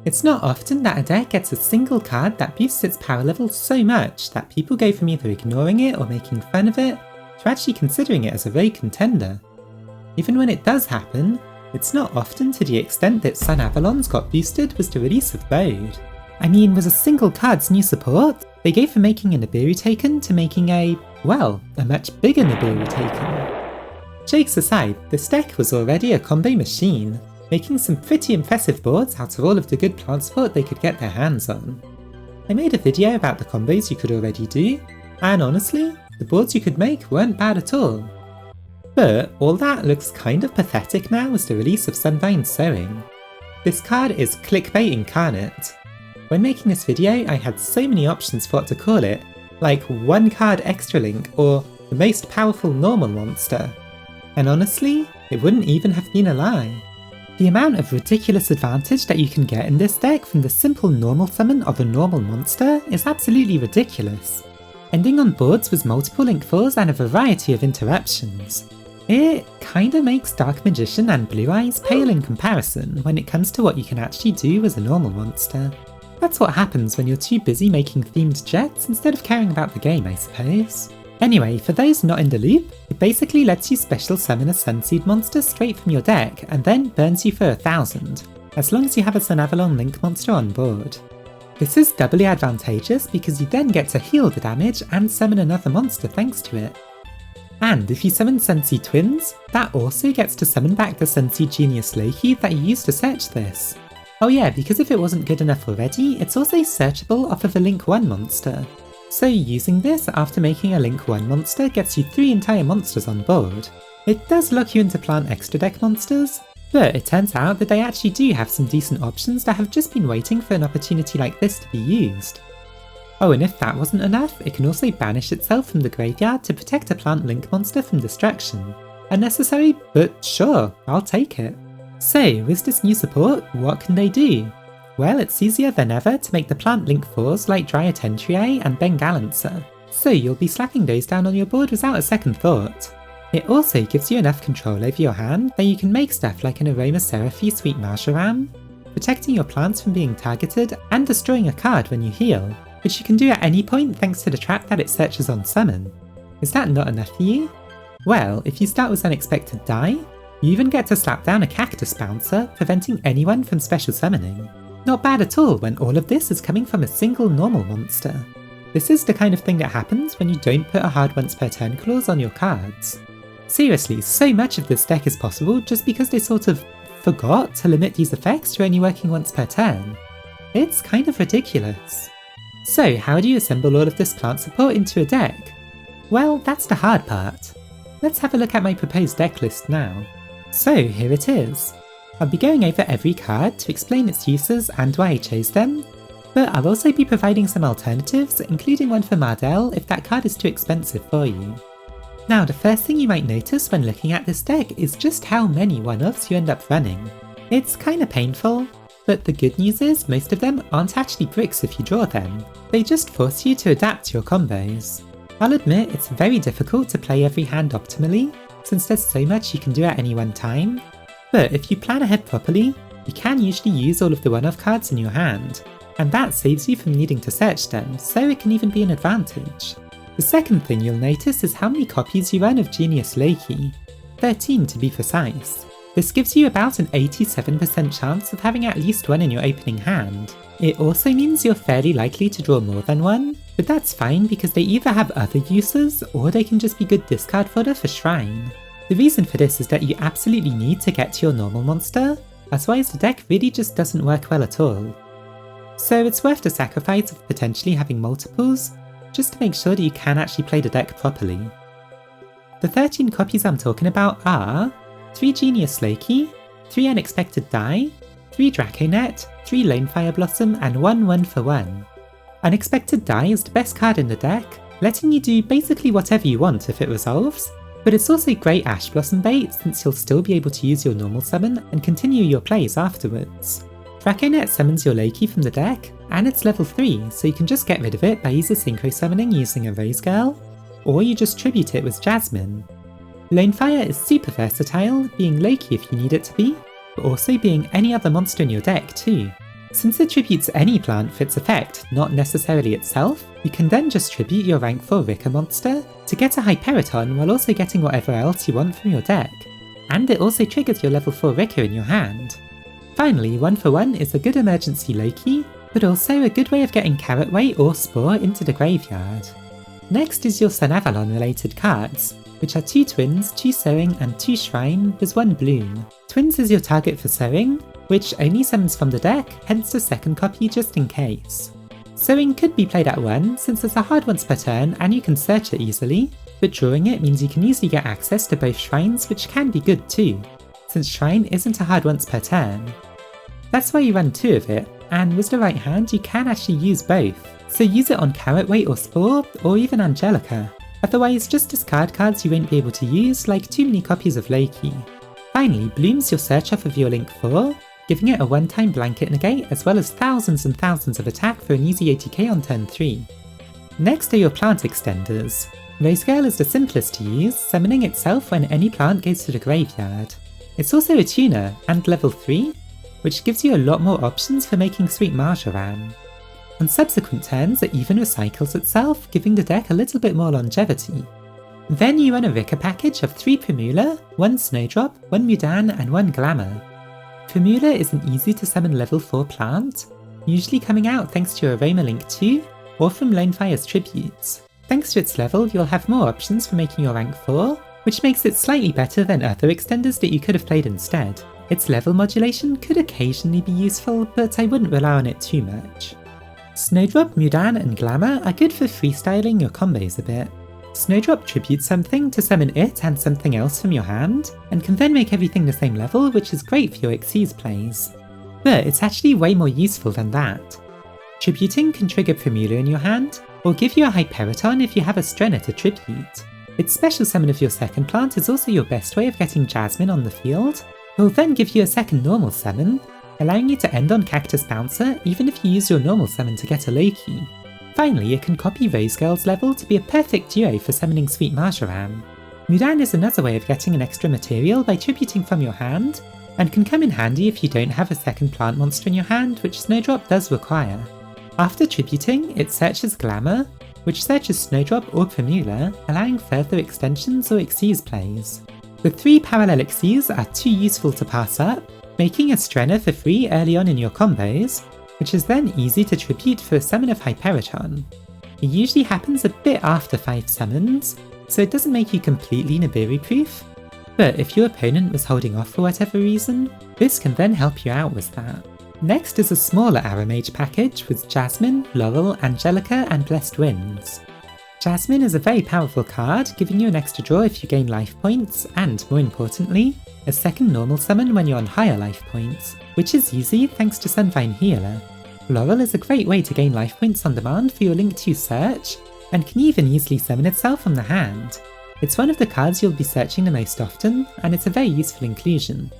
It's not often that a deck gets a single card that boosts its power level so much that people go from either ignoring it or making fun of it to actually considering it as a rogue contender. Even when it does happen, it's not often to the extent that Sunavalon's got boosted was the release of BODE. I mean, was a single card's new support, they go from making a Nibiru token to making a much bigger Nibiru token. Jokes aside, this deck was already a combo machine, making some pretty impressive boards out of all of the good plant support they could get their hands on. I made a video about the combos you could already do, and honestly, the boards you could make weren't bad at all. But all that looks kind of pathetic now with the release of Sunvine Sowing. This card is clickbait incarnate. When making this video, I had so many options for what to call it, like one card extra link or the most powerful normal monster. And honestly, it wouldn't even have been a lie. The amount of ridiculous advantage that you can get in this deck from the simple normal summon of a normal monster is absolutely ridiculous, ending on boards with multiple link 4s and a variety of interruptions. It kinda makes Dark Magician and Blue Eyes pale in comparison when it comes to what you can actually do as a normal monster. That's what happens when you're too busy making themed jets instead of caring about the game, I suppose. Anyway, for those not in the loop, it basically lets you special summon a Sunseed monster straight from your deck and then burns you for 1000, as long as you have a Sunavalon Link monster on board. This is doubly advantageous because you then get to heal the damage and summon another monster thanks to it. And if you summon Sunseed Twins, that also gets to summon back the Sunseed Genius Loki that you used to search this. Oh yeah, because if it wasn't good enough already, it's also searchable off of a Link 1 monster. So using this after making a Link 1 monster gets you 3 entire monsters on board. It does lock you into plant extra deck monsters, but it turns out that they actually do have some decent options that have just been waiting for an opportunity like this to be used. Oh, and if that wasn't enough, it can also banish itself from the graveyard to protect a plant Link monster from destruction. Unnecessary, but sure, I'll take it. So, with this new support, what can they do? Well, it's easier than ever to make the plant Link 4s like Dryad Tentrier and Bengalancer, so you'll be slapping those down on your board without a second thought. It also gives you enough control over your hand that you can make stuff like an Aromaseraphy Sweet Marjoram, protecting your plants from being targeted and destroying a card when you heal, which you can do at any point thanks to the trap that it searches on summon. Is that not enough for you? Well, if you start with Unexpected Die, you even get to slap down a Cactus Bouncer, preventing anyone from special summoning. Not bad at all when all of this is coming from a single normal monster. This is the kind of thing that happens when you don't put a hard once per turn clause on your cards. Seriously, so much of this deck is possible just because they sort of forgot to limit these effects to only working once per turn. It's kind of ridiculous. So how do you assemble all of this plant support into a deck? Well, that's the hard part. Let's have a look at my proposed deck list now. So here it is. I'll be going over every card to explain its uses and why I chose them, but I'll also be providing some alternatives, including one for Mardell if that card is too expensive for you. Now, the first thing you might notice when looking at this deck is just how many one-offs you end up running. It's kinda painful, but the good news is most of them aren't actually bricks if you draw them. They just force you to adapt to your combos. I'll admit it's very difficult to play every hand optimally, since there's so much you can do at any one time, but if you plan ahead properly, you can usually use all of the one-off cards in your hand, and that saves you from needing to search them, so it can even be an advantage. The second thing you'll notice is how many copies you run of Genius Loki, 13 to be precise. This gives you about an 87% chance of having at least one in your opening hand. It also means you're fairly likely to draw more than one, but that's fine because they either have other uses or they can just be good discard fodder for Shrine. The reason for this is that you absolutely need to get to your normal monster, otherwise the deck really just doesn't work well at all. So it's worth the sacrifice of potentially having multiples, just to make sure that you can actually play the deck properly. The 13 copies I'm talking about are 3 Genius Loki, 3 Unexpected Die, 3 Draconet, 3 Lone Fire Blossom, and 1 1-for-1. Unexpected Die is the best card in the deck, letting you do basically whatever you want if it resolves, but it's also great Ash Blossom bait since you'll still be able to use your normal summon and continue your plays afterwards. Draconet summons your Loki from the deck, and it's level 3, so you can just get rid of it by either synchro summoning using a Rose Girl, or you just tribute it with Jasmine. Lone Fire is super versatile, being Loki if you need it to be, but also being any other monster in your deck too. Since it tributes any plant for its effect, not necessarily itself, you can then just tribute your rank 4 Rikka monster to get a Hyperiton while also getting whatever else you want from your deck. And it also triggers your level 4 Rikka in your hand. Finally, 1-for-1 is a good emergency Loki, but also a good way of getting Carrotway or Spore into the graveyard. Next is your Sunavalon related cards, which are 2 Twins, 2 Sowing and 2 Shrine with 1 Bloom. Twins is your target for Sowing, which only summons from the deck, hence the second copy just in case. Sowing could be played at 1 since it's a hard once per turn and you can search it easily, but drawing it means you can easily get access to both Shrines, which can be good too, since Shrine isn't a hard once per turn. That's why you run 2 of it, and with the right hand you can actually use both, so use it on Carrotway or Spore, or even Angelica. Otherwise just discard cards you won't be able to use, like too many copies of Loki. Finally, Bloom's your search off of your Link 4, giving it a one-time blanket negate as well as thousands and thousands of attack for an easy 80k on turn 3. Next are your plant extenders. Rosegale is the simplest to use, summoning itself when any plant goes to the graveyard. It's also a tuner, and level 3, which gives you a lot more options for making Sweet Marjoram. On subsequent turns it even recycles itself, giving the deck a little bit more longevity. Then you run a Rikka package of 3 Primula, 1 Snowdrop, 1 Mudan and 1 Glamour. Primula is an easy to summon level 4 plant, usually coming out thanks to your Aroma Link 2 or from Lonefire's tributes. Thanks to its level you'll have more options for making your rank 4, which makes it slightly better than other extenders that you could have played instead. Its level modulation could occasionally be useful, but I wouldn't rely on it too much. Snowdrop, Mudan and Glamour are good for freestyling your combos a bit. Snowdrop tributes something to summon it and something else from your hand, and can then make everything the same level, which is great for your Xyz plays. But it's actually way more useful than that. Tributing can trigger Primula in your hand, or give you a Hyperiton if you have a Strenna to tribute. Its special summon of your second plant is also your best way of getting Jasmine on the field. It will then give you a second normal summon, allowing you to end on Cactus Bouncer even if you use your normal summon to get a Loki. Finally, it can copy Rosegale's level to be a perfect duo for summoning Sweet Marjoram. Mudan is another way of getting an extra material by tributing from your hand, and can come in handy if you don't have a second plant monster in your hand, which Snowdrop does require. After tributing, it searches Glamour, which searches Snowdrop or Primula, allowing further extensions or Xyz plays. The 3 parallel Xyz are too useful to pass up, making a Strenna for free early on in your combos, which is then easy to tribute for a summon of Hyperiton. It usually happens a bit after 5 summons, so it doesn't make you completely Nibiru proof, but if your opponent was holding off for whatever reason, this can then help you out with that. Next is a smaller Aromage package with Jasmine, Laurel, Angelica and Blessed Winds. Jasmine is a very powerful card, giving you an extra draw if you gain life points, and more importantly, a second normal summon when you're on higher life points, which is easy thanks to Sunvine Healer. Laurel is a great way to gain life points on demand for your Link 2 search, and can even easily summon itself from the hand. It's one of the cards you'll be searching the most often, and it's a very useful inclusion.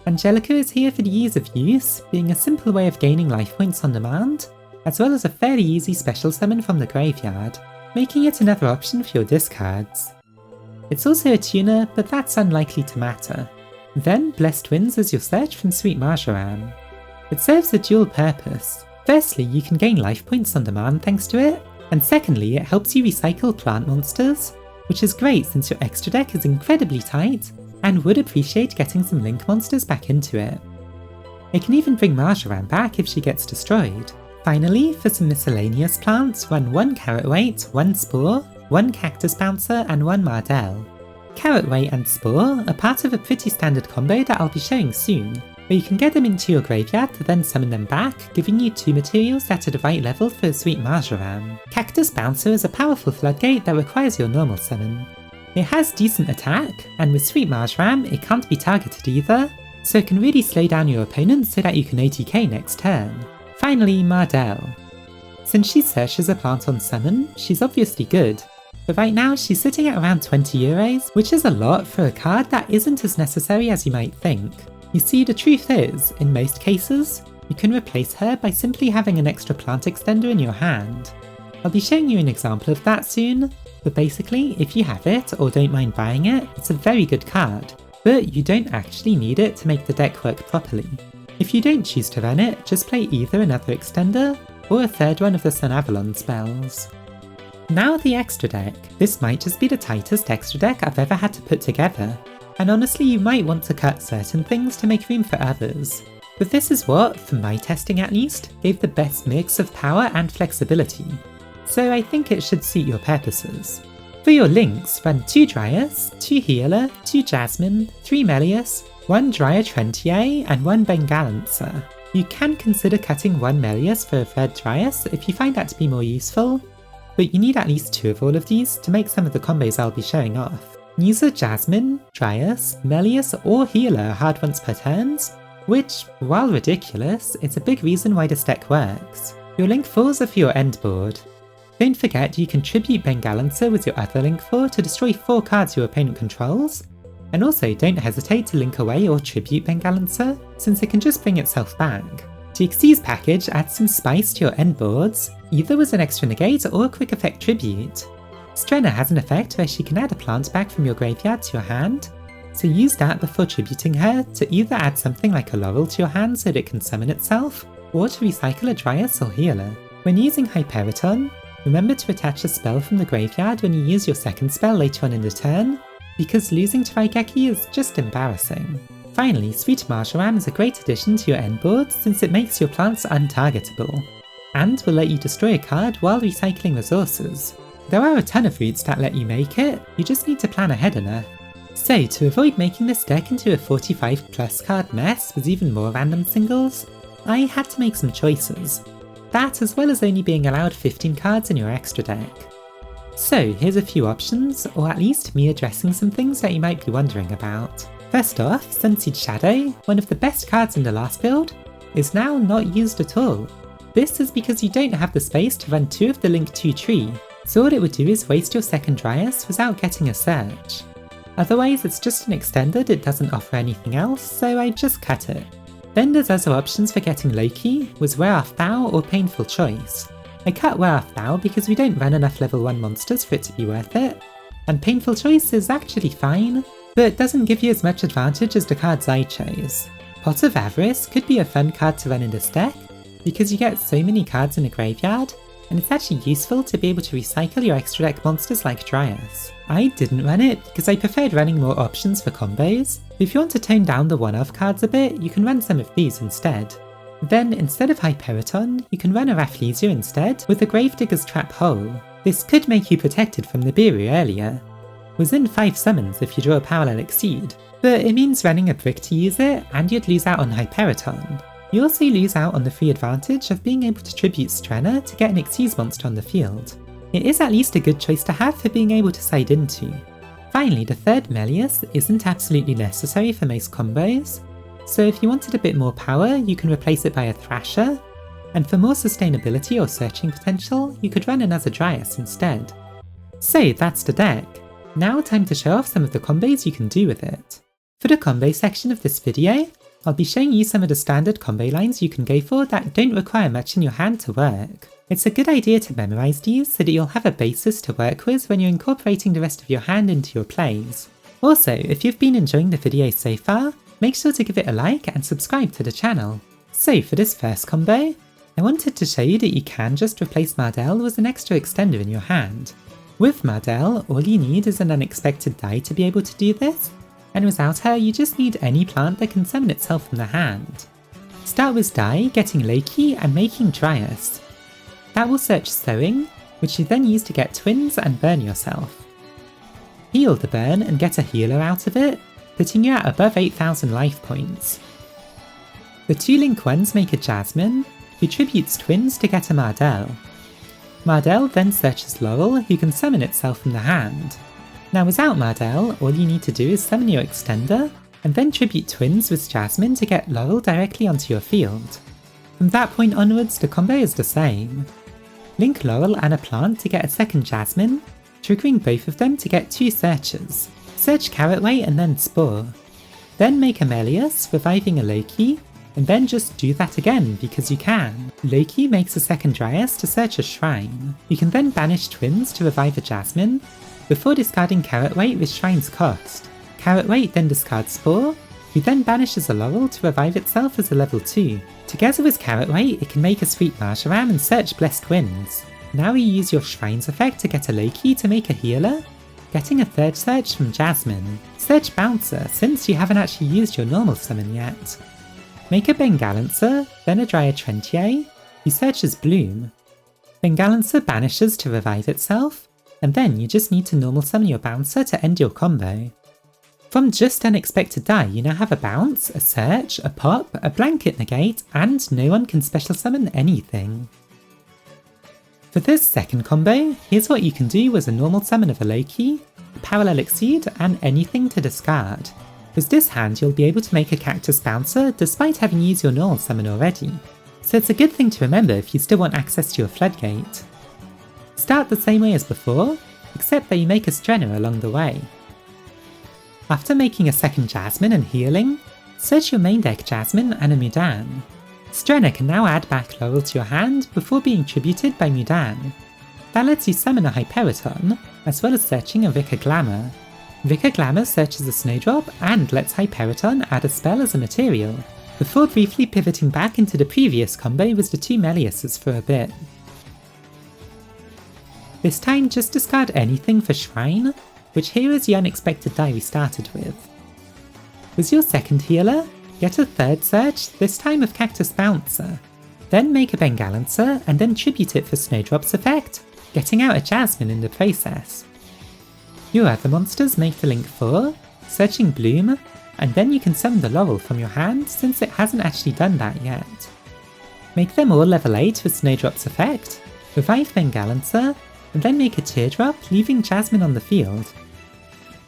Angelica is here for the ease of use, being a simple way of gaining life points on demand, as well as a fairly easy special summon from the graveyard, making it another option for your discards. It's also a tuner, but that's unlikely to matter. Then Blessed Winds is your search from Sweet Marjoram. It serves a dual purpose. Firstly, you can gain life points on demand thanks to it, and secondly, it helps you recycle plant monsters, which is great since your extra deck is incredibly tight and would appreciate getting some Link monsters back into it. It can even bring Marjoram back if she gets destroyed. Finally, for some miscellaneous plants, run 1 Carrotway, 1 Spore, 1 Cactus Bouncer and 1 Mardell. Carrotway and Spore are part of a pretty standard combo that I'll be showing soon, where you can get them into your graveyard to then summon them back, giving you 2 materials that are the right level for a Sweet Marjoram. Cactus Bouncer is a powerful floodgate that requires your normal summon. It has decent attack, and with Sweet Marjoram it can't be targeted either, so it can really slow down your opponent so that you can OTK next turn. Finally, Mardell. Since she searches a plant on summon, she's obviously good, but right now she's sitting at around €20, which is a lot for a card that isn't as necessary as you might think. You see, the truth is, in most cases, you can replace her by simply having an extra plant extender in your hand. I'll be showing you an example of that soon, but basically, if you have it or don't mind buying it, it's a very good card, but you don't actually need it to make the deck work properly. If you don't choose to run it, just play either another extender or a third one of the Sunavalon spells. Now the extra deck. This might just be the tightest extra deck I've ever had to put together, and honestly you might want to cut certain things to make room for others. But this is what, for my testing at least, gave the best mix of power and flexibility, so I think it should suit your purposes. For your links, run 2 Dryas, 2 Healer, 2 Jasmine, 3 Melius, 1 Drya Trentier, and 1 Bengalancer. You can consider cutting 1 Melius for a third Dryas if you find that to be more useful, but you need at least 2 of all of these to make some of the combos I'll be showing off. Use a Jasmine, Dryas, Melius, or Healer hard once per turns, which, while ridiculous, is a big reason why this deck works. Your link 4s are for your end board. Don't forget you can tribute Bengalancer with your other link 4 to destroy 4 cards your opponent controls, and also don't hesitate to link away or tribute Bengalancer, since it can just bring itself back. GXC's package adds some spice to your end boards, either with an extra negate or a quick effect tribute. Strenna has an effect where she can add a plant back from your graveyard to your hand, so use that before tributing her to either add something like a Laurel to your hand so that it can summon itself, or to recycle a Dryas or Healer. When using Hyperiton, remember to attach a spell from the graveyard when you use your second spell later on in the turn, because losing to Raigeki is just embarrassing. Finally, Sweet Marjoram is a great addition to your end board since it makes your plants untargetable, and will let you destroy a card while recycling resources. There are a ton of routes that let you make it, you just need to plan ahead enough. So to avoid making this deck into a 45 plus card mess with even more random singles, I had to make some choices. That as well as only being allowed 15 cards in your extra deck. So here's a few options, or at least me addressing some things that you might be wondering about. First off, Sunseed Shadow, one of the best cards in the last build, is now not used at all. This is because you don't have the space to run 2 of the Link 2 tree, so all it would do is waste your second Dryas without getting a search. Otherwise it's just an extender that doesn't offer anything else, so I just cut it. Then there's other options for getting Loki, with Wear Off Thou or Painful Choice. I cut Wear Off Thou because we don't run enough level 1 monsters for it to be worth it, and Painful Choice is actually fine, but doesn't give you as much advantage as the cards I chose. Pot of Avarice could be a fun card to run in this deck, because you get so many cards in the graveyard, and it's actually useful to be able to recycle your extra deck monsters like Dryas. I didn't run it because I preferred running more options for combos, but if you want to tone down the one-off cards a bit, you can run some of these instead. Then, instead of Hyperiton, you can run a Rafflesia instead with the Gravedigger's Trap Hole. This could make you protected from Nibiru earlier. Within 5 summons if you draw a Parallel Exceed, but it means running a brick to use it, and you'd lose out on Hyperiton. You also lose out on the free advantage of being able to tribute Strenna to get an Xyz monster on the field. It is at least a good choice to have for being able to side into. Finally, the third Melius isn't absolutely necessary for most combos, so if you wanted a bit more power you can replace it by a Thrasher, and for more sustainability or searching potential you could run another Dryas instead. So that's the deck. Now time to show off some of the combos you can do with it. For the combo section of this video, I'll be showing you some of the standard combo lines you can go for that don't require much in your hand to work. It's a good idea to memorise these so that you'll have a basis to work with when you're incorporating the rest of your hand into your plays. Also, if you've been enjoying the video so far, make sure to give it a like and subscribe to the channel. So for this first combo, I wanted to show you that you can just replace Mardell with an extra extender in your hand. With Mardell, all you need is an unexpected die to be able to do this, and without her you just need any plant that can summon itself from the hand. Start with die, getting Loki and making Dryas. That will search Sowing, which you then use to get twins and burn yourself. Heal the burn and get a healer out of it, putting you at above 8,000 life points. The 2 link ones make a Jasmine, who tributes twins to get a Mardell. Mardell then searches Laurel, who can summon itself from the hand. Now without Mardell, all you need to do is summon your extender, and then tribute twins with Jasmine to get Laurel directly onto your field. From that point onwards, the combo is the same. Link Laurel and a plant to get a second Jasmine, triggering both of them to get 2 searches. Search Carrotway and then Spore. Then make a Melius, reviving a Loki, and then just do that again because you can. Loki makes a second Dryas to search a shrine. You can then banish twins to revive a Jasmine, before discarding Carrotweight with Shrine's cost. Carrotweight then discards Spore, who then banishes a laurel to revive itself as a level 2. Together with Carrot Weight, it can make a sweet Marjoram and search Blessed Winds. Now you use your Shrines effect to get a Loki to make a healer, getting a third search from Jasmine. Search Bouncer, since you haven't actually used your normal summon yet. Make a Bengalancer, then a Dryad Trentier, who searches Bloom. Bengalancer banishes to revive itself, and then you just need to normal summon your Bouncer to end your combo. From just Unexpected Die, you now have a Bounce, a Search, a Pop, a Blanket Negate, and no one can special summon anything. For this second combo, here's what you can do with a normal summon of a Loki, a Parallel Exceed, and anything to discard. With this hand, you'll be able to make a Cactus Bouncer despite having used your normal summon already, so it's a good thing to remember if you still want access to your Floodgate. Start the same way as before, except that you make a Strenna along the way. After making a second Jasmine and healing, search your main deck Jasmine and a Mudan. Strenna can now add back Laurel to your hand before being tributed by Mudan. That lets you summon a Hyperiton, as well as searching a Rikka Glamour. Rikka Glamour searches a Snowdrop and lets Hyperiton add a spell as a material, before briefly pivoting back into the previous combo with the 2 Meliuses for a bit. This time just discard anything for Shrine, which here is the Unexpected Die we started with. With your second healer, get a third search, this time of Cactus Bouncer. Then make a Bengalancer and then tribute it for Snowdrop's effect, getting out a Jasmine in the process. Your other monsters make the Link 4, searching Bloom, and then you can summon the Laurel from your hand since it hasn't actually done that yet. Make them all level 8 with Snowdrop's effect, revive Bengalancer, and then make a Teardrop, leaving Jasmine on the field.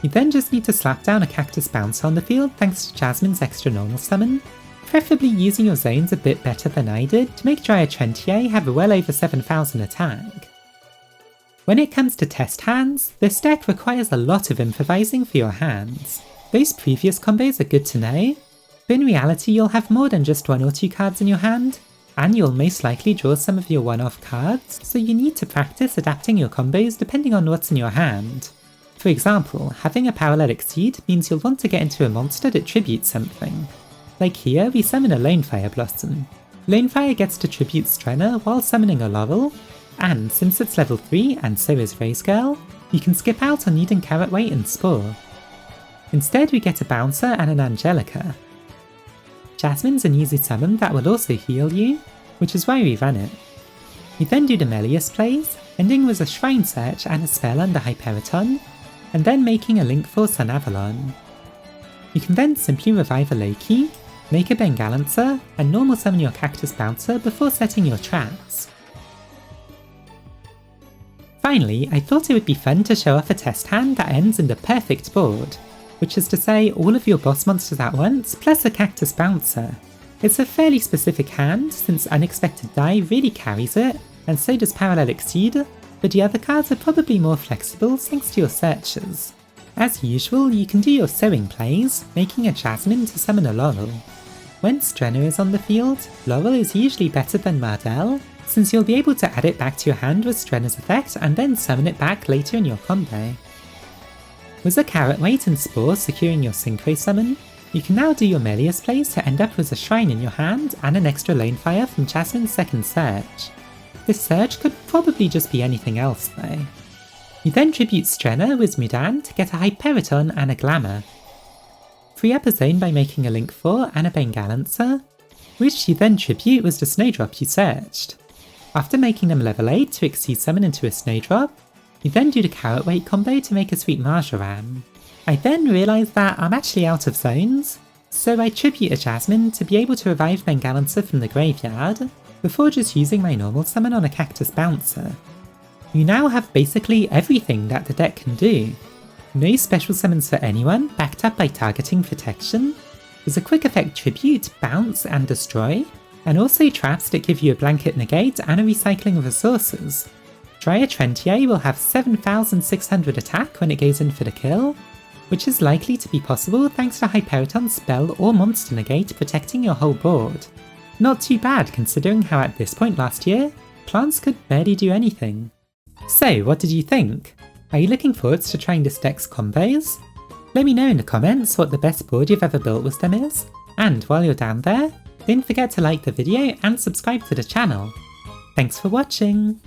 You then just need to slap down a Cactus Bouncer on the field thanks to Jasmine's extra normal summon, preferably using your zones a bit better than I did to make Dryad Trentier have a well over 7,000 attack. When it comes to test hands, this deck requires a lot of improvising for your hands. Those previous combos are good to know, but in reality you'll have more than just 1 or 2 cards in your hand, and you'll most likely draw some of your one-off cards, so you need to practice adapting your combos depending on what's in your hand. For example, having a Parallel Exceed means you'll want to get into a monster that tributes something. Like here, we summon a Lonefire Blossom. Lonefire gets to tribute Strenna while summoning a Laurel, and since it's level 3 and so is Rose Girl, you can skip out on needing Carrot Weight and Spore. Instead we get a Bouncer and an Angelica. Jasmine's an easy summon that will also heal you, which is why we run it. We then do the Melius plays, ending with a Shrine Search and a spell under Hyperiton, and then making a Link for Sunavalon. You can then simply revive a Loki, make a Bengalancer, and normal summon your Cactus Bouncer before setting your traps. Finally, I thought it would be fun to show off a test hand that ends in the perfect board, which is to say all of your boss monsters at once plus a Cactus Bouncer. It's a fairly specific hand since Unexpected Die really carries it, and so does Parallel Exceed, but the other cards are probably more flexible thanks to your searches. As usual, you can do your sowing plays, making a Jasmine to summon a Laurel. When Strenna is on the field, Laurel is usually better than Mardell, since you'll be able to add it back to your hand with Strenna's effect and then summon it back later in your combo. With a Carrot Weight and Spore securing your Synchro summon, you can now do your Melius plays to end up with a Shrine in your hand and an extra Lonefire from Jasmine's second search. This search could probably just be anything else though. You then tribute Strenna with Mudan to get a Hyperiton and a Glamour. Free up a zone by making a Link 4 and a Bengalancer, which you then tribute with the Snowdrop you searched. After making them level 8 to Exceed Summon into a Snowdrop, you then do the Carrot Weight combo to make a sweet Marjoram. I then realised that I'm actually out of zones, so I tribute a Jasmine to be able to revive Bengalancer from the graveyard, before just using my normal summon on a Cactus Bouncer. You now have basically everything that the deck can do. No special summons for anyone, backed up by targeting protection. There's a quick effect tribute, bounce and destroy, and also traps that give you a blanket negate and a recycling of resources. Dryad Trentier will have 7,600 attack when it goes in for the kill, which is likely to be possible thanks to Hyperiton's spell or monster negate protecting your whole board. Not too bad considering how at this point last year, plants could barely do anything. So what did you think? Are you looking forward to trying this deck's combos? Let me know in the comments what the best board you've ever built with them is, and while you're down there, don't forget to like the video and subscribe to the channel. Thanks for watching!